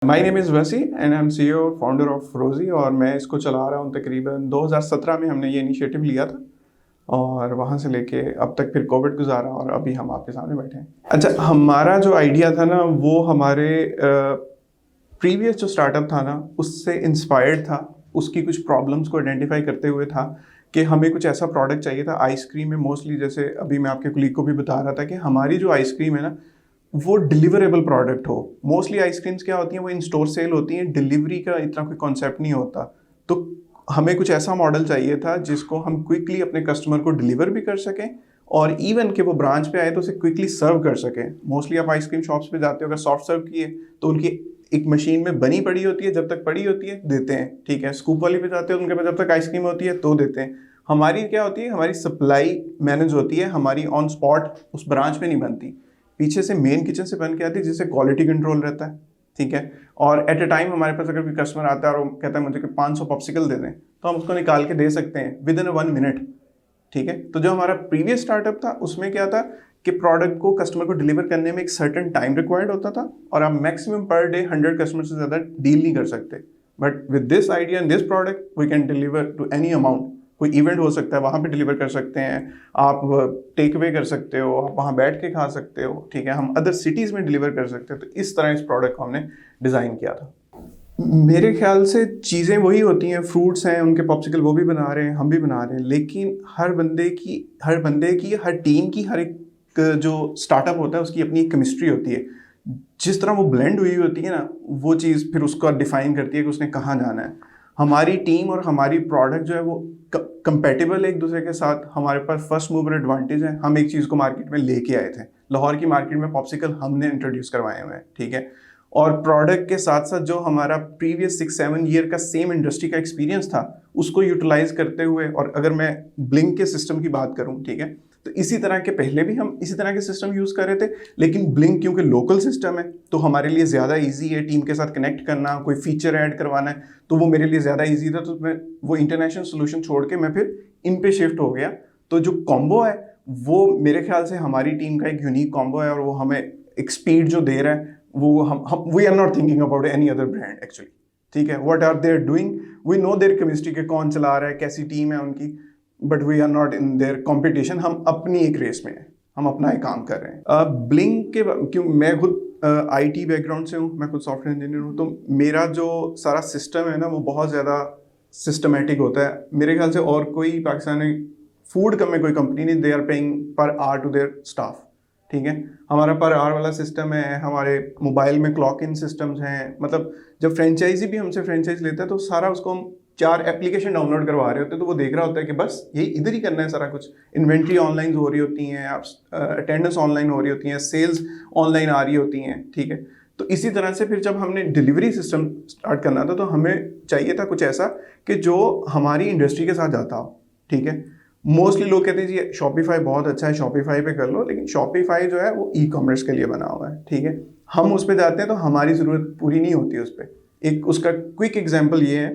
My name is वसी and I am CEO founder of रोजी और मैं इसको चला रहा हूँ। तकरीबन 2017 में हमने ये इनिशिएटिव लिया था और वहाँ से लेके अब तक फिर कोविड गुजारा और अभी हम आपके सामने बैठे हैं। अच्छा, हमारा जो आइडिया था ना वो हमारे प्रीवियस जो स्टार्टअप था ना उससे इंस्पायर्ड था। उसकी कुछ प्रॉब्लम्स को आइडेंटिफाई करते हुए था कि हमें कुछ ऐसा प्रोडक्ट चाहिए था आइसक्रीम में। मोस्टली जैसे अभी मैं आपके कुलीग को भी बता रहा था कि हमारी जो आइसक्रीम है ना वो डिलीवरेबल प्रोडक्ट हो। मोस्टली आइसक्रीम्स क्या होती हैं, वो इन स्टोर सेल होती हैं, डिलीवरी का इतना कोई कॉन्सेप्ट नहीं होता। तो हमें कुछ ऐसा मॉडल चाहिए था जिसको हम क्विकली अपने कस्टमर को डिलीवर भी कर सकें और इवन कि वो ब्रांच पे आए तो उसे क्विकली सर्व कर सकें। मोस्टली आप आइसक्रीम शॉप्स पे जाते हो, अगर सॉफ्ट सर्व किए तो उनकी एक मशीन में बनी पड़ी होती है, जब तक पड़ी होती है देते हैं, ठीक है। स्कूप वाली पे जाते हो, उनके पास जब तक आइसक्रीम होती है तो देते हैं। हमारी क्या होती है, हमारी सप्लाई मैनेज होती है, हमारी ऑन स्पॉट उस ब्रांच में नहीं बनती, पीछे से मेन किचन से बन के आती है, जिससे क्वालिटी कंट्रोल रहता है, ठीक है। और एट अ टाइम हमारे पास अगर कोई कस्टमर आता है और वो कहता है मुझे 500 पॉप्सिकल दे दें, तो हम उसको निकाल के दे सकते हैं विद इन 1 मिनट, ठीक है। तो जो हमारा प्रीवियस स्टार्टअप था उसमें क्या था कि प्रोडक्ट को कस्टमर को डिलीवर करने में एक सर्टेन टाइम रिक्वायर्ड होता था और आप मैक्सिमम पर डे 100 कस्टमर से ज़्यादा डील नहीं कर सकते। But with this idea and this product we can deliver to any amount. कोई इवेंट हो सकता है, वहाँ पे डिलीवर कर सकते हैं, आप टेक अवे कर सकते हो, आप वहाँ बैठ के खा सकते हो, ठीक है। हम अदर सिटीज़ में डिलीवर कर सकते हैं। तो इस तरह इस प्रोडक्ट को हमने डिज़ाइन किया था। मेरे ख्याल से चीज़ें वही होती हैं, फ्रूट्स हैं, उनके पॉप्सिकल वो भी बना रहे हैं, हम भी बना रहे हैं, लेकिन हर हर टीम की, हर एक जो स्टार्टअप होता है उसकी अपनी एक केमिस्ट्री होती है। जिस तरह वो ब्लेंड हुई होती है ना, वो चीज़ फिर उसको डिफाइन करती है कि उसने कहाँ जाना है। हमारी टीम और हमारी प्रोडक्ट जो है वो कंपेटेबल है एक दूसरे के साथ। हमारे पास फर्स्ट मूवर एडवांटेज है। हम एक चीज़ को मार्केट में लेके आए थे, लाहौर की मार्केट में पॉप्सिकल हमने इंट्रोड्यूस करवाए हुए हैं, ठीक है। और प्रोडक्ट के साथ साथ जो हमारा प्रीवियस 6-7 ईयर का सेम इंडस्ट्री का एक्सपीरियंस था उसको यूटिलाइज करते हुए, और अगर मैं ब्लिंक के सिस्टम की बात करूं, ठीक है, तो इसी तरह के पहले भी हम इसी तरह के सिस्टम यूज़ कर रहे थे, लेकिन ब्लिंक क्योंकि लोकल सिस्टम है तो हमारे लिए ज़्यादा इजी है टीम के साथ कनेक्ट करना। कोई फीचर ऐड करवाना है तो वो मेरे लिए ज़्यादा इजी था, तो मैं वो इंटरनेशनल सोल्यूशन छोड़ के मैं फिर इन पे शिफ्ट हो गया। तो जो कॉम्बो है वो मेरे ख्याल से हमारी टीम का एक यूनिक कॉम्बो है और वो हमें एक स्पीड जो दे रहा है वो हम we are not thinking about any other brand actually, ठीक है। What are they doing, we know their chemistry के कौन चला रहा है, कैसी टीम है उनकी, but we are not in their competition. हम अपनी एक रेस में हैं, हम अपना एक काम कर रहे हैं। ब्लिंक के क्यों, मैं खुद आईटी बैकग्राउंड से हूँ, मैं खुद सॉफ्टवेयर इंजीनियर हूँ, तो मेरा जो सारा सिस्टम है ना वो बहुत ज़्यादा सिस्टमेटिक होता है मेरे ख्याल से। और कोई पाकिस्तानी फूड का में कोई कंपनी नहीं, they are paying per hour to their staff, ठीक है। हमारा पर आवर वाला सिस्टम है, हमारे मोबाइल में क्लॉक इन सिस्टम्स हैं। मतलब जब फ्रेंचाइजी भी हमसे फ्रेंचाइज लेता है तो सारा उसको हम 4 एप्लीकेशन डाउनलोड करवा रहे होते हैं, तो वो देख रहा होता है कि बस यही इधर ही करना है सारा कुछ। इन्वेंट्री ऑनलाइन हो रही होती हैं, आप अटेंडेंस ऑनलाइन हो रही होती हैं, सेल्स ऑनलाइन आ रही होती हैं, ठीक है। तो इसी तरह से फिर जब हमने डिलीवरी सिस्टम स्टार्ट करना था तो हमें चाहिए था कुछ ऐसा कि जो हमारी इंडस्ट्री के साथ जाता हो, ठीक है। मोस्टली लोग कहते हैं जी शॉपिफाई बहुत अच्छा है, शॉपिफाई पे कर लो, लेकिन शॉपिफाई जो है वो ई कॉमर्स के लिए बना हुआ है, ठीक है। हम उस पर जाते हैं तो हमारी ज़रूरत पूरी नहीं होती उस पर। एक उसका क्विक एग्जांपल ये है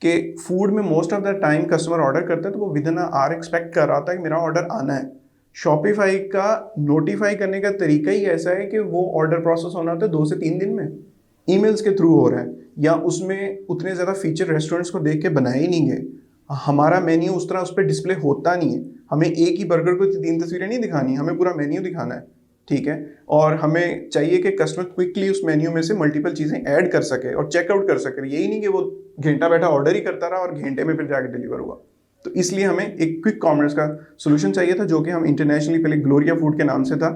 कि फूड में most of the time customer order करता है तो वो विद इन आवर एक्सपेक्ट कर रहा था कि मेरा ऑर्डर आना है। शॉपिफाई का नोटिफाई करने का तरीका ही ऐसा है कि वो ऑर्डर प्रोसेस होना होता है 2 से 3 दिन में, ईमेल्स के थ्रू हो रहा है, या उसमें उतने ज़्यादा फीचर रेस्टोरेंट्स को देख के बनाए ही नहीं गए। हमारा मेन्यू उस तरह उस पर डिस्प्ले होता नहीं है। हमें एक ही बर्गर को 3 तस्वीरें नहीं दिखानी, हमें पूरा मेन्यू दिखाना है, ठीक है। और हमें चाहिए कि कस्टमर क्विकली उस मेन्यू में से मल्टीपल चीज़ें ऐड कर सके और चेकआउट कर सके। यही नहीं कि वो घंटा बैठा ऑर्डर ही करता रहा और घंटे में फिर जाके डिलीवर हुआ। तो इसलिए हमें एक क्विक कॉमर्स का सोल्यूशन चाहिए था, जो कि हम इंटरनेशनली पहले ग्लोरिया फूड के नाम से था,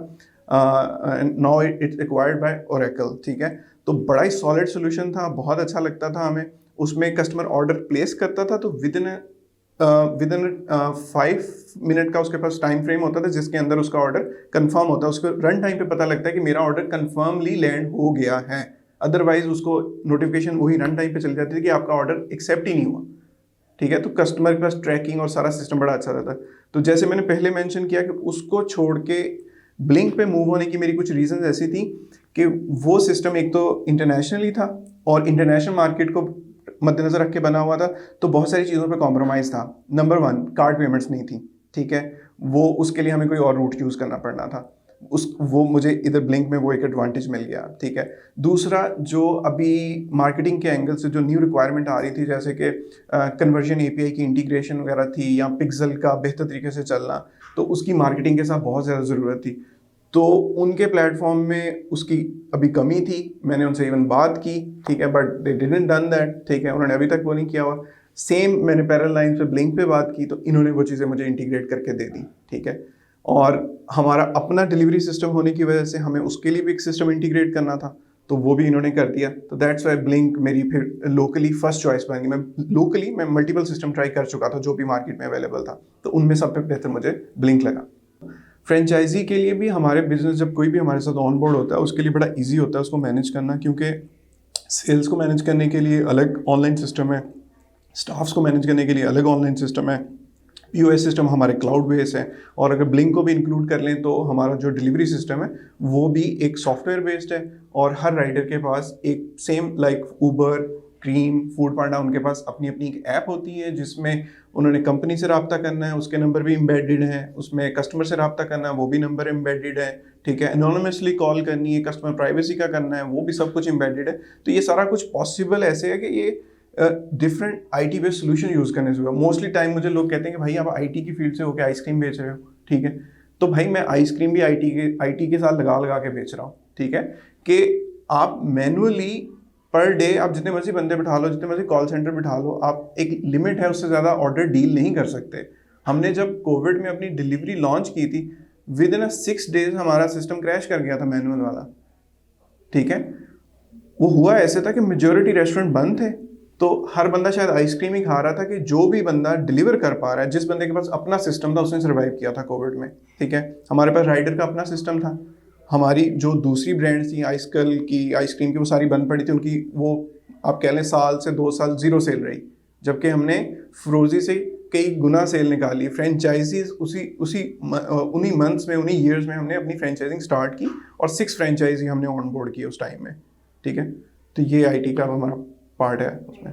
now it's acquired by Oracle, ठीक है। तो बड़ा ही सॉलिड सोल्यूशन था, बहुत अच्छा लगता था हमें। उसमें कस्टमर ऑर्डर प्लेस करता था तो विद इन 5 मिनट का उसके पास टाइम फ्रेम होता था जिसके अंदर उसका ऑर्डर कंफर्म होता है। उसको रन टाइम पे पता लगता है कि मेरा ऑर्डर कंफर्मली लैंड हो गया है। अदरवाइज उसको नोटिफिकेशन वही रन टाइम पे चल जाती थी कि आपका ऑर्डर एक्सेप्ट ही नहीं हुआ, ठीक है। तो कस्टमर के पास ट्रैकिंग और सारा सिस्टम बड़ा अच्छा रहता है। तो जैसे मैंने पहले मेंशन किया कि उसको छोड़ के ब्लिंक पे मूव होने की मेरी कुछ रीजंस ऐसी थी कि वो सिस्टम एक तो इंटरनेशनली था और इंटरनेशनल मार्केट को मद्देनजर रख के बना हुआ था, तो बहुत सारी चीज़ों पे कॉम्प्रोमाइज़ था। नंबर 1, कार्ड पेमेंट्स नहीं थी, ठीक है, वो उसके लिए हमें कोई और रूट यूज़ करना पड़ना था। वो मुझे इधर ब्लिंक में वो एक एडवांटेज मिल गया, ठीक है। दूसरा, जो अभी मार्केटिंग के एंगल से जो न्यू रिक्वायरमेंट आ रही थी, जैसे कि कन्वर्जन एपीआई की इंटीग्रेशन वगैरह थी, या पिक्सल का बेहतर तरीके से चलना, तो उसकी मार्केटिंग के साथ बहुत ज़्यादा ज़रूरत थी। तो उनके प्लेटफॉर्म में उसकी अभी कमी थी, मैंने उनसे इवन बात की, ठीक है, but they didn't done that, ठीक है, उन्होंने अभी तक वो नहीं किया हुआ। सेम मैंने पैरेलल लाइन पे ब्लिंक पे बात की, तो इन्होंने वो चीज़ें मुझे इंटीग्रेट करके दे दी, ठीक है। और हमारा अपना डिलीवरी सिस्टम होने की वजह से हमें उसके लिए भी एक सिस्टम इंटीग्रेट करना था, तो वो भी इन्होंने कर दिया। तो दैट्स वाई ब्लिंक मेरी फिर लोकली फर्स्ट चॉइस बन गई। मैं मल्टीपल सिस्टम ट्राई कर चुका था जो भी मार्केट में अवेलेबल था, तो उनमें सब पे बेहतर मुझे ब्लिंक लगा। फ्रेंचाइजी के लिए भी हमारे बिजनेस, जब कोई भी हमारे साथ ऑन बोर्ड होता है, उसके लिए बड़ा ईजी होता है उसको मैनेज करना, क्योंकि सेल्स को मैनेज करने के लिए अलग ऑनलाइन सिस्टम है, स्टाफ्स को मैनेज करने के लिए अलग ऑनलाइन सिस्टम है, पीओएस सिस्टम हमारे क्लाउड बेस है, और अगर ब्लिंक को भी इंक्लूड कर लें तो हमारा जो डिलीवरी सिस्टम है वो भी एक सॉफ्टवेयर बेस्ड है। और हर राइडर के पास एक same like Uber, Careem, Foodpanda, उनके पास अपनी अपनी एक ऐप होती है जिसमें उन्होंने कंपनी से रब्ता करना है, उसके नंबर भी एम्बेडेड है, उसमें कस्टमर से रब्ता करना है, वो भी नंबर एम्बेडेड है, ठीक है, एनोनिमसली कॉल करनी है, कस्टमर प्राइवेसी का करना है, वो भी सब कुछ एम्बेडेड है। तो ये सारा कुछ पॉसिबल ऐसे है कि ये different IT based solution use करने से हुआ। मोस्टली टाइम मुझे लोग कहते हैं कि भाई आप आईटी की फील्ड से होकर आइसक्रीम बेच रहे हो, ठीक है, तो भाई मैं आइसक्रीम भी आईटी के साथ लगा लगा के बेच रहा हूँ, ठीक है, कि आप मैनुअली पर डे आप जितने मर्जी बंदे बिठा लो, जितने मर्जी कॉल सेंटर बिठा लो, आप एक लिमिट है, उससे ज़्यादा ऑर्डर डील नहीं कर सकते। हमने जब कोविड में अपनी डिलीवरी लॉन्च की थी, विद इन 6 days हमारा सिस्टम क्रैश कर गया था मैनुअल वाला, ठीक है। वो हुआ ऐसे था कि मेजॉरिटी रेस्टोरेंट बंद थे, तो हर बंदा शायद आइसक्रीम ही खा रहा था, कि जो भी बंदा डिलीवर कर पा रहा है, जिस बंदे के पास अपना सिस्टम था उसने सर्वाइव किया था कोविड में, ठीक है। हमारे पास राइडर का अपना सिस्टम था, हमारी जो दूसरी ब्रांड्स थी आइसकल की, आइसक्रीम की, वो सारी बंद पड़ी थी, उनकी वो आप कह लें साल से 2 साल जीरो सेल रही, जबकि हमने फ्रोजी से कई गुना सेल निकाली। फ्रेंचाइजीज उन्हीं मंथ्स में, उन्हीं ईयर्स में हमने अपनी फ्रेंचाइजिंग स्टार्ट की, और 6 फ्रेंचाइजी हमने ऑन बोर्ड की उस टाइम में, ठीक है। तो ये आईटी का हमारा पार्ट है उसमें।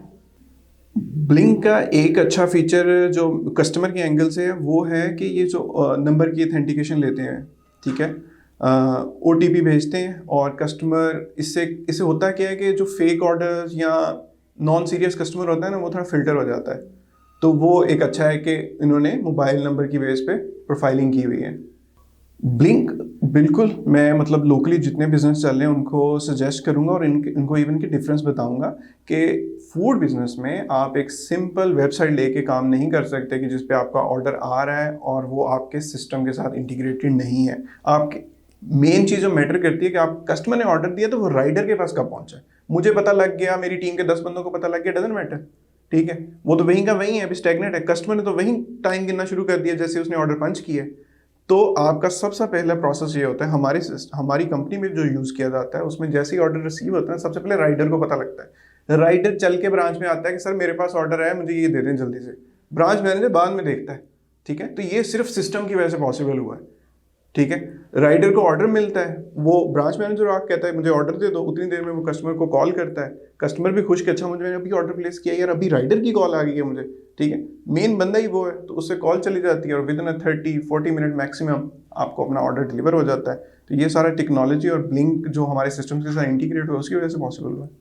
ब्लिंक का एक अच्छा फीचर जो कस्टमर के एंगल से है वो है कि ये जो नंबर की ऑथेंटिकेशन लेते हैं, ठीक है, ओटीपी भेजते हैं, और कस्टमर इससे होता क्या है कि जो फेक ऑर्डर्स या नॉन सीरियस कस्टमर होता है ना, वो थोड़ा फिल्टर हो जाता है। तो वो एक अच्छा है कि इन्होंने मोबाइल नंबर की बेस पे प्रोफाइलिंग की हुई है। ब्लिंक बिल्कुल, मैं मतलब लोकली जितने बिजनेस चल रहे हैं उनको सजेस्ट करूंगा, और इनको इवन की डिफरेंस बताऊंगा कि फूड बिजनेस में आप एक सिंपल वेबसाइट लेके काम नहीं कर सकते कि जिस पे आपका ऑर्डर आ रहा है और वो आपके सिस्टम के साथ इंटीग्रेटेड नहीं है। आपके मेन चीज़ जो मैटर करती है कि आप कस्टमर ने ऑर्डर दिया तो वो राइडर के पास कब पहुंचा है। मुझे पता लग गया, मेरी टीम के 10 बंदों को पता लग गया, डजंट मैटर, ठीक है, वो तो वहीं का वहीं है, अभी स्टैग्नेट है। कस्टमर ने तो वहीं टाइम गिनना शुरू कर दिया जैसे उसने ऑर्डर पंच किया है। तो आपका सबसे पहला प्रोसेस ये होता है, हमारी कंपनी में जो यूज़ किया जाता है उसमें जैसे ही ऑर्डर रिसीव होता है, सबसे पहले राइडर को पता लगता है। राइडर चल के ब्रांच में आता है कि सर मेरे पास ऑर्डर है, मुझे ये दे दें जल्दी से। ब्रांच मैनेजर बाद में देखता है, ठीक है। तो ये सिर्फ सिस्टम की वजह से पॉसिबल हुआ है, ठीक है। राइडर को ऑर्डर मिलता है, वो ब्रांच मैनेजर आके कहता है मुझे ऑर्डर दे दो, उतनी देर में वो कस्टमर को कॉल करता है, कस्टमर भी खुश कि अच्छा मैंने अभी ऑर्डर प्लेस किया यार, अभी राइडर की कॉल आ गई है मुझे, ठीक है। मेन बंदा ही वो है, तो उससे कॉल चली जाती है, और विद इन 30-40 मिनट मैक्सिमम आपको अपना ऑर्डर डिलीवर हो जाता है। तो ये सारा टेक्नोलॉजी और ब्लिंक जो हमारे सिस्टम के साथ इंटीग्रेट हुआ उसकी वजह से पॉसिबल हुआ है।